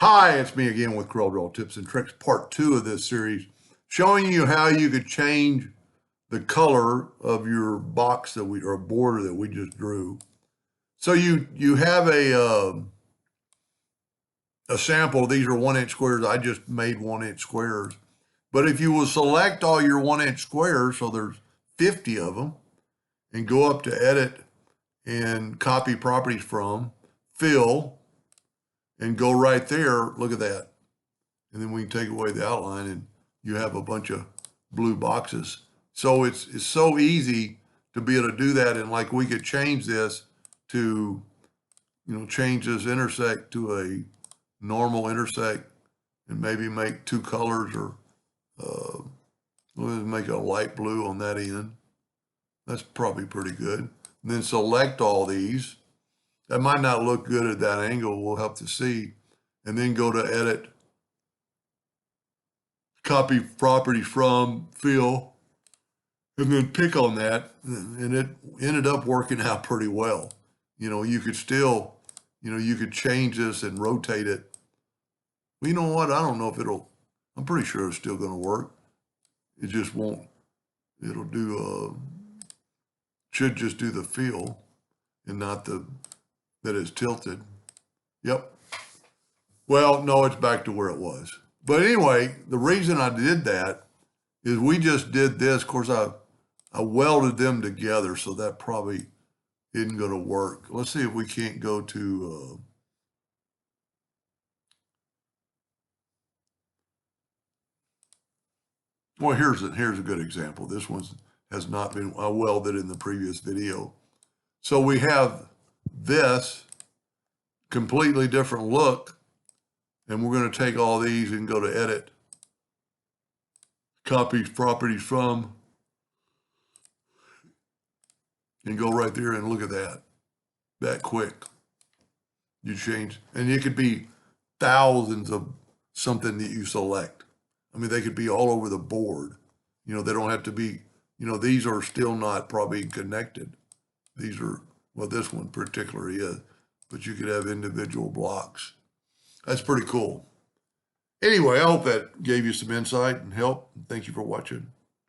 Hi, it's me again with Corel Tips and Tricks, part 2 of this series, showing you how you could change the color of your box or border that we just drew. So you have a sample. These are 1-inch squares. I just made 1-inch squares. But if you will select all your 1-inch squares, so there's 50 of them, and go up to Edit and Copy Properties from, Fill, and go right there, look at that. And then we can take away the outline and you have a bunch of blue boxes. So it's so easy to be able to do that. And like we could change this to, change this intersect to a normal intersect and maybe make 2 colors or let's make a light blue on that end. That's probably pretty good. And then select all these. That might not look good at that angle. We'll have to see. And then go to Edit, Copy Properties from, Fill, and then pick on that. And it ended up working out pretty well. You could still, you could change this and rotate it. Well, you know what? I don't know if I'm pretty sure it's still going to work. It just won't. It'll do, should just do the fill and not that it's tilted. Yep. Well, no, it's back to where it was. But anyway, the reason I did that is we just did this. Of course, I welded them together, so that probably isn't going to work. Let's see if we can't go to well, here's a good example. This one has not been welded in the previous video. So we have this completely different look, and we're going to take all these and go to Edit, Copy Properties from, and go right there and look at that quick. You change, and it could be thousands of something that you select. I mean, they could be all over the board. They don't have to be, these are still not probably connected. These are, well, this one particularly is, but you could have individual blocks. That's pretty cool. Anyway, I hope that gave you some insight and help. Thank you for watching.